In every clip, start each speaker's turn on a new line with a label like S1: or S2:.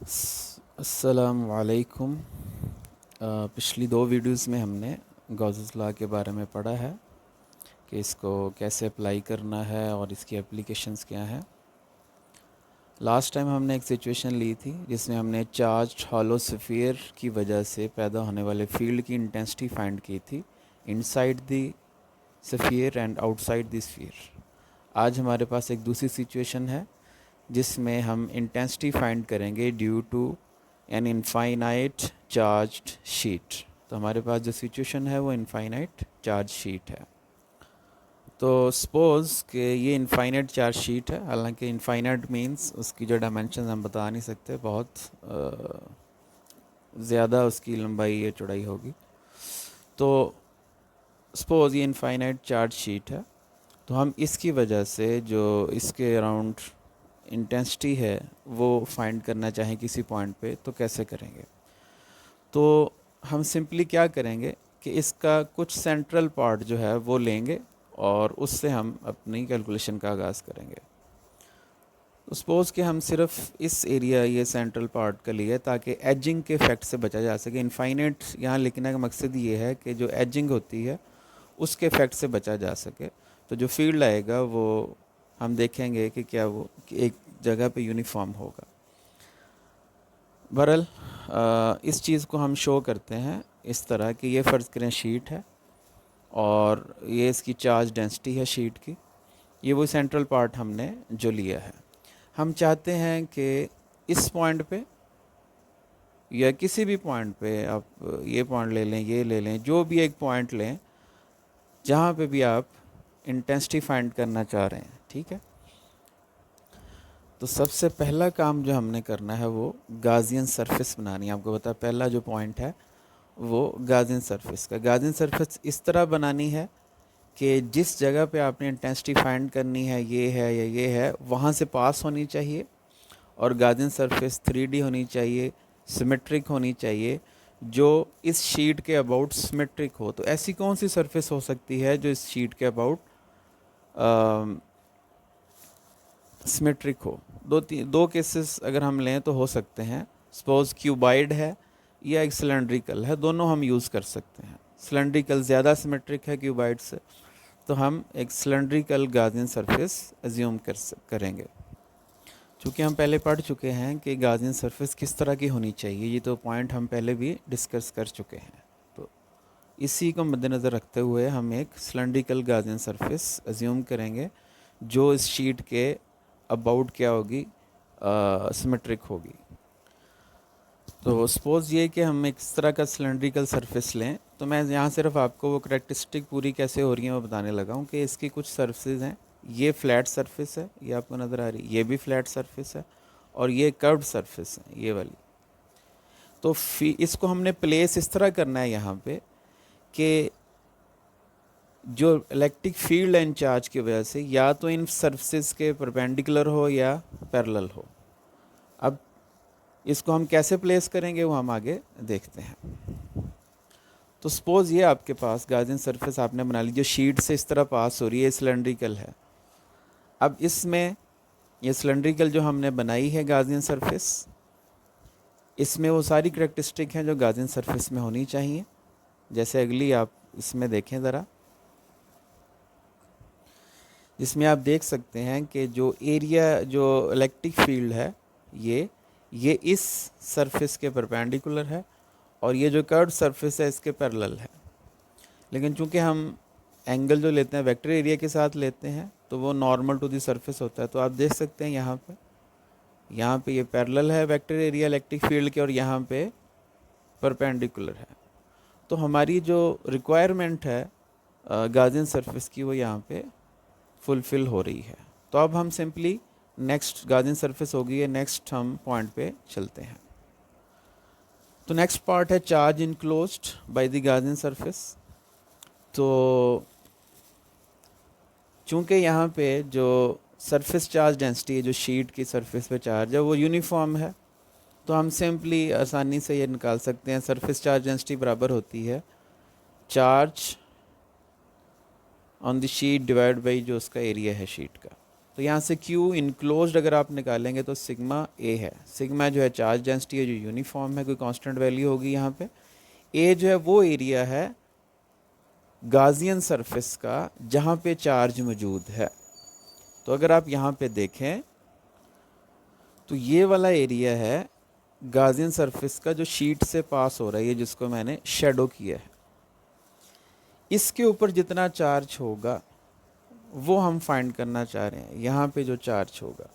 S1: अस्सलाम वालेकुम। पिछली दो वीडियोस में हमने गॉसेस लॉ के बारे में पढ़ा है कि इसको कैसे अप्लाई करना है और इसकी एप्लीकेशंस क्या हैं। लास्ट टाइम हमने एक सिचुएशन ली थी जिसमें हमने चार्ज हॉलो स्फीयर की वजह से पैदा होने वाले फील्ड की इंटेंसिटी फाइंड की थी inside the sphere and outside the sphere. आज हमारे पास एक दूसरी सिचुएशन है जिसमें हम इंटेंसिटी फाइंड करेंगे due to an infinite charged sheet. तो हमारे पास जो सिचुएशन है वो इनफाइनाइट चार्ज शीट है। तो सपोज़ कि ये इनफाइनाइट चार्ज शीट है, हालांकि इनफाइनाइट मींस उसकी जो डायमेंशन हम बता नहीं सकते, बहुत ज़्यादा उसकी लंबाई या चौड़ाई होगी। तो सपोज़ ये इनफाइनाइट चार्ज शीट है, तो हम इसकी वजह से जो इसके अराउंड इंटेंसिटी है वो फाइंड करना चाहें किसी पॉइंट पे, तो कैसे करेंगे? तो हम सिंपली क्या करेंगे कि इसका कुछ सेंट्रल पार्ट जो है वो लेंगे और उससे हम अपनी कैलकुलेशन का आगाज़ करेंगे। तो सपोज़ कि हम सिर्फ इस एरिया ये सेंट्रल पार्ट का लिए ताकि एजिंग के इफेक्ट से बचा जा सके। इनफाइनाइट यहाँ लिखने का मकसद ये है कि जो एजिंग होती है उसके इफेक्ट से बचा जा सके। तो जो फील्ड आएगा वो हम देखेंगे कि क्या वो कि एक जगह पे यूनिफॉर्म होगा। बहरहाल इस चीज़ को हम शो करते हैं इस तरह कि ये फ़र्ज़ करें शीट है और ये इसकी चार्ज डेंसिटी है शीट की। ये वो सेंट्रल पार्ट हमने जो लिया है। हम चाहते हैं कि इस पॉइंट पे या किसी भी पॉइंट पे, आप ये पॉइंट ले लें, ये ले लें, जो भी एक पॉइंट लें जहाँ पे भी आप इंटेंसिटी फाइंड करना चाह रहे हैं, ठीक है। तो सबसे पहला काम जो हमने करना है वो गाजियन सरफेस बनानी है। आपको पता है पहला जो पॉइंट है वो गाजियन सरफेस का। गाजियन सरफेस इस तरह बनानी है कि जिस जगह पे आपने इंटेंसिटी फाइंड करनी है, ये है या ये है, वहाँ से पास होनी चाहिए। और गाजियन सरफेस 3D होनी चाहिए, सिमेट्रिक होनी चाहिए, जो इस शीट के अबाउट सिमेट्रिक हो। तो ऐसी कौन सी सरफेस हो सकती है जो इस शीट के अबाउट सिमेट्रिक हो? दो केसेस अगर हम लें तो हो सकते हैं। सपोज़ क्यूबाइड है या एक सिलेंड्रिकल है, दोनों हम यूज़ कर सकते हैं। सिलेंड्रिकल ज़्यादा सिमेट्रिक है क्यूबाइड से, तो हम एक सिलेंड्रिकल गाजियन सरफेस एज्यूम करेंगे। चूँकि हम पहले पढ़ चुके हैं कि गाजियन सरफेस किस तरह की होनी चाहिए, ये तो पॉइंट हम पहले भी डिस्कस कर चुके हैं। तो इसी को मद्देनज़र रखते हुए हम एक सिलेंड्रिकल गाजियन सरफेस एज्यूम करेंगे जो इस शीट के अबाउट क्या होगी, सिमेट्रिक होगी। तो सपोज़ ये कि हम एक इस तरह का सिलेंड्रिकल सरफेस लें, तो मैं यहाँ सिर्फ आपको वो करैक्टरिस्टिक पूरी कैसे हो रही है वो बताने लगा हूँ कि इसकी कुछ सरफेस हैं। ये फ्लैट सरफेस है, ये आपको नज़र आ रही है, ये भी फ्लैट सरफेस है, और ये कर्व्ड सरफेस है, ये वाली। तो इसको हमने प्लेस इस तरह करना है यहाँ पे कि जो इलेक्ट्रिक फील्ड है इंचार्ज की वजह से या तो इन सरफेस के परपेंडिकुलर हो या पैरेलल हो। अब इसको हम कैसे प्लेस करेंगे वो हम आगे देखते हैं। तो सपोज़ ये आपके पास गाजियन सरफेस आपने बना ली जो शीट से इस तरह पास हो रही है, सिलेंड्रिकल है। अब इसमें ये सिलेंड्रिकल जो हमने बनाई है गाजियन सरफेस, इसमें वो सारी करैक्टरिस्टिक हैं जो गाजियन सरफेस में होनी चाहिए। जैसे अगली आप इसमें देखें ज़रा, जिसमें आप देख सकते हैं कि जो एरिया, जो इलेक्ट्रिक फील्ड है, ये इस सरफेस के परपेंडिकुलर है और ये जो कर्व्ड सरफेस है इसके पैरेलल है। लेकिन चूंकि हम एंगल जो लेते हैं वेक्टर एरिया के साथ लेते हैं तो वो नॉर्मल टू द सरफेस होता है। तो आप देख सकते हैं यहाँ पे ये पैरेलल है वेक्टर एरिया इलेक्ट्रिक फील्ड के और यहाँ पे परपेंडिकुलर है। तो हमारी जो रिक्वायरमेंट है गाजियन सरफेस की वो यहाँ पे फुलफ़िल हो रही है। तो अब हम सिंपली नेक्स्ट गाजियन सरफेस हो गई है, नेक्स्ट हम पॉइंट पे चलते हैं। तो नेक्स्ट पार्ट है charge enclosed by the Gaussian surface. तो चूँकि यहाँ पे जो सरफेस चार्ज डेंसिटी है, जो शीट की सरफेस पे चार्ज है, वो यूनिफॉर्म है, तो हम सिंपली आसानी से ये निकाल सकते हैं। सरफेस चार्ज डेंसिटी बराबर होती है charge on the sheet divide by जो उसका एरिया है शीट का। तो यहाँ से Q इनक्लोज्ड अगर आप निकालेंगे तो सिग्मा A है। सिग्मा जो है चार्ज डेंसिटी है जो यूनिफॉर्म है, कोई कांस्टेंट वैल्यू होगी यहाँ पे। A जो है वो एरिया है गाजियन सरफेस का जहाँ पे चार्ज मौजूद है। तो अगर आप यहाँ पे देखें तो ये वाला एरिया है गाजियन सरफेस का जो शीट से पास हो रहा है, ये जिसको मैंने शेडो किया है। इसके ऊपर जितना चार्ज होगा वो हम फाइंड करना चाह रहे हैं। यहाँ पे जो चार्ज होगा,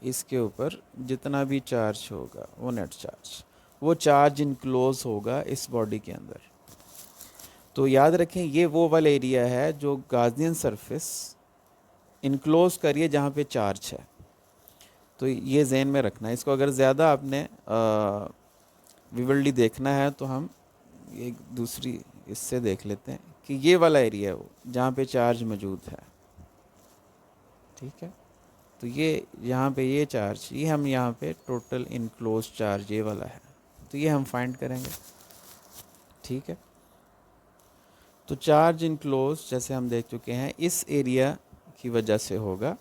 S1: इसके ऊपर जितना भी चार्ज होगा वो नेट चार्ज, वो चार्ज इनक्लोज होगा इस बॉडी के अंदर। तो याद रखें ये वो वाला एरिया है जो गाजियन सरफेस इनक्लोज करिए जहाँ पे चार्ज है। तो ये जहन में रखना है। इसको अगर ज़्यादा आपने विवरली देखना है तो हम एक दूसरी इससे देख लेते हैं कि ये वाला एरिया है वो जहाँ पे चार्ज मौजूद है। ठीक है, तो ये यहाँ पे ये चार्ज, ये हम यहाँ पे टोटल इनक्लोज चार्ज ये वाला है, तो ये हम फाइंड करेंगे। ठीक है, तो चार्ज इनक्लोज जैसे हम देख चुके हैं इस एरिया की वजह से होगा।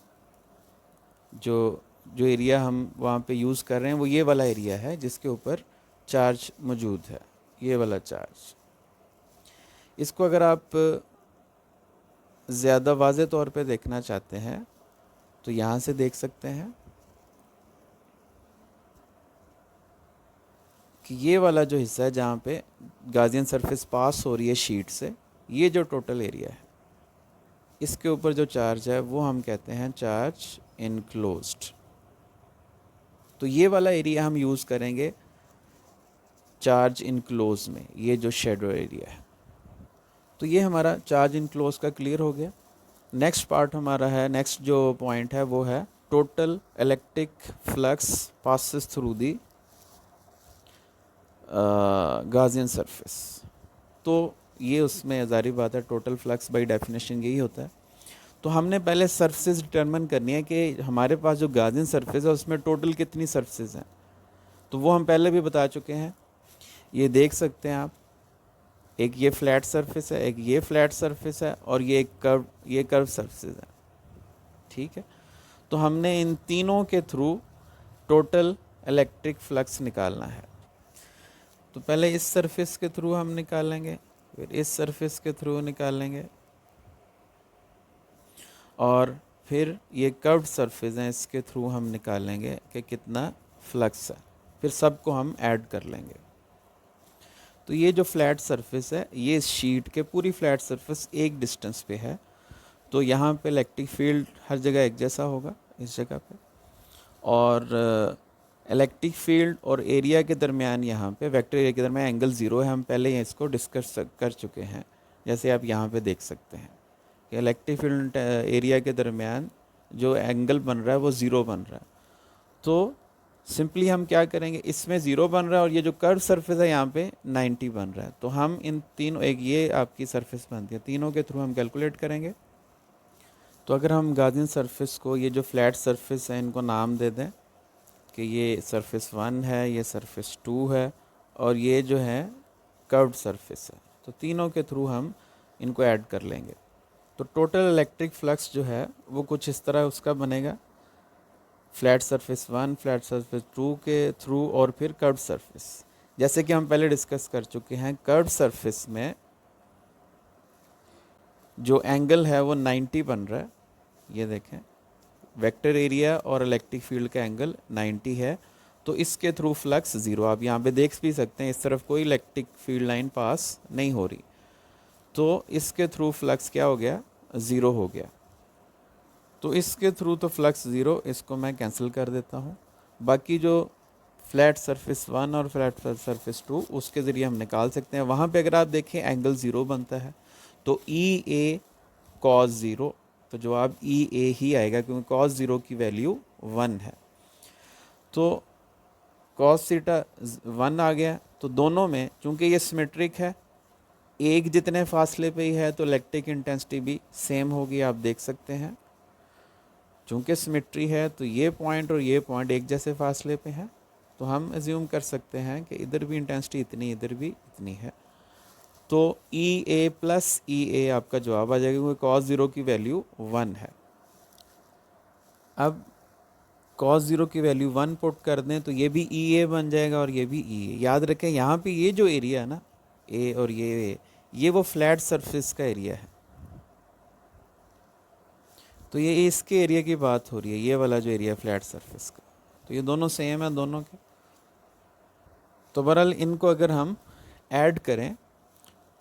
S1: जो एरिया हम वहाँ पे यूज़ कर रहे हैं वो ये वाला एरिया है जिसके ऊपर चार्ज मौजूद है, ये वाला चार्ज। इसको अगर आप ज़्यादा वाज़े तौर पे देखना चाहते हैं तो यहाँ से देख सकते हैं कि ये वाला जो हिस्सा है जहाँ पे गाजियन सरफेस पास हो रही है शीट से, ये जो टोटल एरिया है इसके ऊपर जो चार्ज है वो हम कहते हैं चार्ज इनक्लोज्ड। तो ये वाला एरिया हम यूज़ करेंगे चार्ज इनक्लोज में, ये जो शेडो एरिया है। तो ये हमारा चार्ज इनक्लोज का क्लियर हो गया। नेक्स्ट पार्ट हमारा है, नेक्स्ट जो पॉइंट है वो है total electric flux passes through the Gaussian surface. तो ये उसमें ज़ाहिर बात है टोटल फ्लक्स बाय डेफिनेशन यही होता है। तो हमने पहले सरफेस डिटरमिन करनी है कि हमारे पास जो गाजियन सरफेस है उसमें टोटल कितनी सरफेस हैं। तो वो हम पहले भी बता चुके हैं, ये देख सकते हैं आप, एक ये फ्लैट सरफेस है, एक ये फ्लैट सरफेस है और ये एक कर्व सरफेस है। ठीक है, तो हमने इन तीनों के थ्रू टोटल इलेक्ट्रिक फ्लक्स निकालना है। तो पहले इस सरफेस के थ्रू हम निकालेंगे, फिर इस सरफेस के थ्रू निकालेंगे और फिर ये कर्व्ड सरफेस है इसके थ्रू हम निकालेंगे कि कितना फ्लक्स है। फिर सबको हम ऐड कर लेंगे। तो ये जो फ्लैट सरफेस है ये शीट के पूरी फ्लैट सरफेस एक डिस्टेंस पे है। तो यहाँ पे इलेक्ट्रिक फील्ड हर जगह एक जैसा होगा इस जगह पे, और इलेक्ट्रिक फील्ड और एरिया के दरमियान यहाँ पे वेक्टर एरिया के दरमियान एंगल ज़ीरो है। हम पहले इसको डिस्कस कर चुके हैं, जैसे आप यहाँ पे देख सकते हैं कि इलेक्ट्रिक फील्ड एरिया के दरमियान जो एंगल बन रहा है वो ज़ीरो बन रहा है। तो सिंपली हम क्या करेंगे, इसमें ज़ीरो बन रहा है और ये जो कर्व सरफेस है यहाँ पे 90 बन रहा है। तो हम इन तीनों, एक ये आपकी सरफेस बनती है, तीनों के थ्रू हम कैलकुलेट करेंगे। तो अगर हम गाजियन सरफेस को, ये जो फ्लैट सरफेस है इनको नाम दे दें कि ये सरफेस 1 है, ये सरफेस 2 है और ये जो है कर्व्ड सरफेस है, तो तीनों के थ्रू हम इनको ऐड कर लेंगे। तो टोटल इलेक्ट्रिक फ्लक्स जो है वो कुछ इस तरह उसका बनेगा, फ्लैट सरफेस 1, फ्लैट सरफेस 2 के थ्रू और फिर कर्व्ड सरफेस। जैसे कि हम पहले डिस्कस कर चुके हैं, कर्व्ड सरफेस में जो एंगल है वो 90 बन रहा है। ये देखें, वेक्टर एरिया और इलेक्ट्रिक फील्ड का एंगल 90 है। तो इसके थ्रू फ्लक्स ज़ीरो, आप यहाँ पे देख भी सकते हैं इस तरफ कोई इलेक्ट्रिक फील्ड लाइन पास नहीं हो रही। तो इसके थ्रू फ्लक्स क्या हो गया, ज़ीरो हो गया। तो इसके थ्रू तो फ्लक्स ज़ीरो, इसको मैं कैंसिल कर देता हूँ। बाकी जो फ्लैट सरफेस 1 और फ्लैट सरफेस 2 उसके ज़रिए हम निकाल सकते हैं। वहाँ पे अगर आप देखें एंगल ज़ीरो बनता है, तो ई ए कॉस ज़ीरो, तो जवाब ई ए ही आएगा क्योंकि कॉस ज़ीरो की वैल्यू 1 है। तो कॉस थीटा 1 आ गया। तो दोनों में चूँकि ये सिमेट्रिक है, एक जितने फासले पे ही है तो इलेक्ट्रिक इंटेंसिटी भी सेम होगी, आप देख सकते हैं। चूँकि सिमेट्री है तो ये पॉइंट और ये पॉइंट एक जैसे फासले पे हैं, तो हम एज्यूम कर सकते हैं कि इधर भी इंटेंसिटी इतनी, इधर भी इतनी है। तो ई ए प्लस ई ए आपका जवाब आ जाएगा क्योंकि कॉस ज़ीरो की वैल्यू 1 है। अब cos 0 की वैल्यू 1 पुट कर दें तो ये भी EA बन जाएगा और ये भी EA। याद रखें यहाँ पे ये जो एरिया है ना, A और ये वो फ्लैट सरफेस का एरिया है। तो ये इसके एरिया की बात हो रही है, ये वाला जो एरिया फ्लैट सरफेस का। तो ये दोनों सेम है दोनों के। तो बहरहाल इनको अगर हम ऐड करें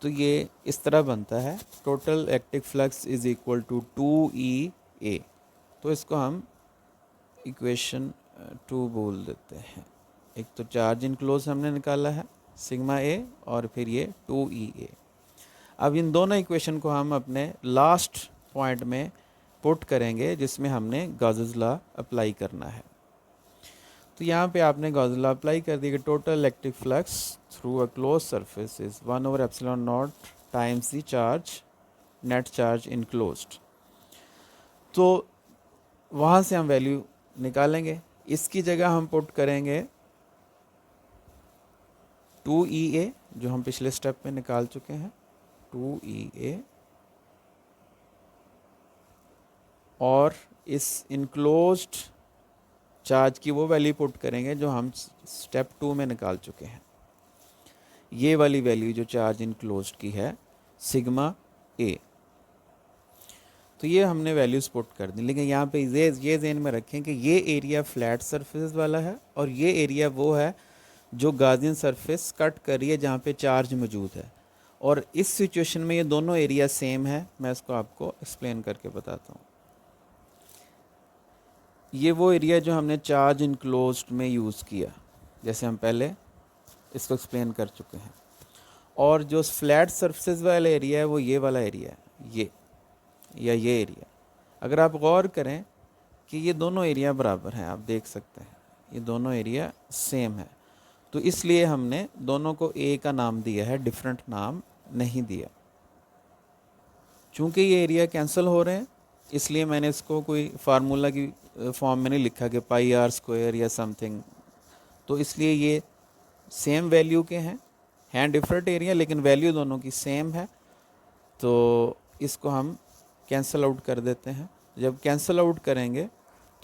S1: तो ये इस तरह बनता है, total active flux is equal to 2EA। तो इसको हम इक्वेशन 2 बोल देते हैं। एक तो चार्ज इनक्लोज हमने निकाला है सिग्मा ए, और फिर ये 2EA। अब इन दोनों इक्वेशन को हम अपने लास्ट पॉइंट में पुट करेंगे जिसमें हमने गॉसेस लॉ अप्लाई करना है। तो यहाँ पे आपने गॉसेस लॉ अप्लाई कर दिया कि total electric flux through a close surface is 1/ε0 times the charge, net charge enclosed. तो वहाँ से हम वैल्यू निकालेंगे। इसकी जगह हम पुट करेंगे 2EA जो हम पिछले स्टेप में निकाल चुके हैं, 2EA, और इस इनक्लोज्ड चार्ज की वो वैल्यू पुट करेंगे जो हम स्टेप 2 में निकाल चुके हैं। ये वाली वैल्यू जो चार्ज इनक्लोज्ड की है सिग्मा ए। तो ये हमने वैल्यूज पुट कर दी। लेकिन यहाँ पे ये ध्यान में रखें कि ये एरिया फ्लैट सरफेस वाला है और ये एरिया वो है जो गॉसियन सरफेस कट कर रही है जहाँ पे चार्ज मौजूद है। और इस सिचुएशन में ये दोनों एरिया सेम है। मैं इसको आपको एक्सप्लेन करके बताता हूँ। ये वो एरिया जो हमने चार्ज इनक्लोज्ड में यूज़ किया, जैसे हम पहले इसको एक्सप्लेन कर चुके हैं। और जो फ्लैट सरफेस वाला एरिया है वो ये वाला एरिया है, ये एरिया। अगर आप गौर करें कि ये दोनों एरिया बराबर हैं, आप देख सकते हैं ये दोनों एरिया सेम है। तो इसलिए हमने दोनों को ए का नाम दिया है, डिफरेंट नाम नहीं दिया। चूँकि ये एरिया कैंसिल हो रहे हैं इसलिए मैंने इसको कोई फार्मूला की फॉर्म में नहीं लिखा कि πr² या समथिंग। तो इसलिए ये सेम वैल्यू के हैं डिफरेंट एरिया, लेकिन वैल्यू दोनों की सेम है। तो इसको हम कैंसिल आउट कर देते हैं। जब कैंसिल आउट करेंगे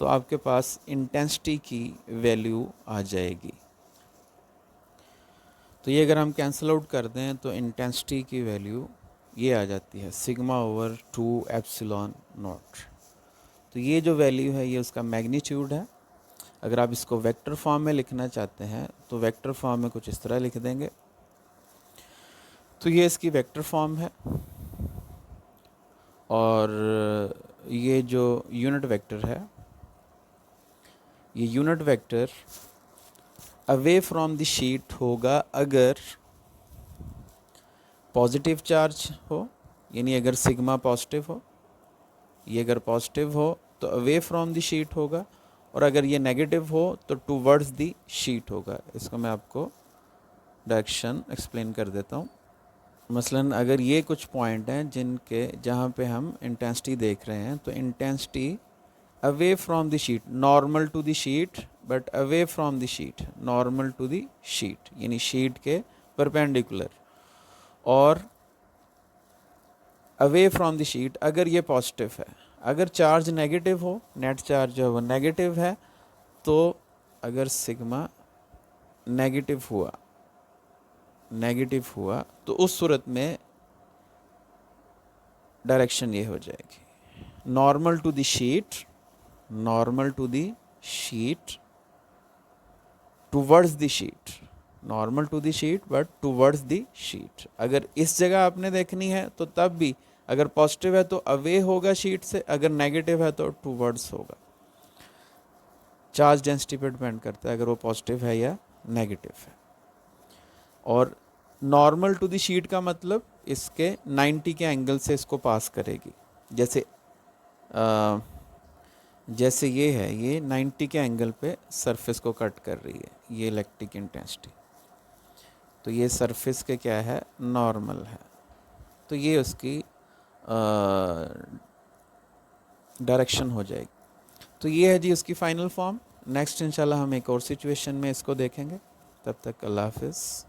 S1: तो आपके पास इंटेंसिटी की वैल्यू आ जाएगी। तो ये अगर हम कैंसिल आउट कर दें तो इंटेंसिटी की वैल्यू ये आ जाती है σ/2ε0। तो ये जो वैल्यू है ये उसका मैग्नीट्यूड है। अगर आप इसको वेक्टर फॉर्म में लिखना चाहते हैं तो वेक्टर फॉर्म में कुछ इस तरह लिख देंगे। तो ये इसकी वेक्टर फॉर्म है। और ये जो यूनिट वेक्टर है, ये unit vector away from the sheet होगा अगर पॉजिटिव चार्ज हो, यानी अगर सिग्मा पॉजिटिव हो। ये अगर पॉजिटिव हो तो अवे फ्रॉम द शीट होगा, और अगर ये नेगेटिव हो तो टूवर्ड्स द शीट होगा। इसको मैं आपको डायरेक्शन एक्सप्लेन कर देता हूँ। मसलन अगर ये कुछ पॉइंट हैं जहाँ पे हम इंटेंसिटी देख रहे हैं, तो intensity away from the sheet, normal to the sheet but away from the sheet, normal to the sheet यानी शीट के परपेंडिकुलर, और अवे फ्रॉम द शीट अगर ये पॉजिटिव है। अगर चार्ज नेगेटिव हो, नेट चार्ज जो है वो नेगेटिव है, तो अगर सिग्मा नेगेटिव हुआ तो उस सूरत में डायरेक्शन ये हो जाएगी normal to the sheet towards the sheet, normal to the sheet but towards the sheet. अगर इस जगह आपने देखनी है तो तब भी अगर पॉजिटिव है तो अवे होगा शीट से, अगर नेगेटिव है तो टूवर्ड्स होगा। चार्ज डेंसिटी पर डिपेंड करता है अगर वो पॉजिटिव है या नेगेटिव है। और नॉर्मल टू द शीट का मतलब इसके 90 के एंगल से इसको पास करेगी। जैसे ये है, ये 90 के एंगल पे सरफेस को कट कर रही है, ये इलेक्ट्रिक इंटेंसिटी। तो ये सरफेस के क्या है, नॉर्मल है। तो ये उसकी डायरेक्शन हो जाएगी। तो ये है जी उसकी फाइनल फॉर्म। नेक्स्ट इंशाल्लाह हम एक और सिचुएशन में इसको देखेंगे। तब तक अल्लाह हाफिज़।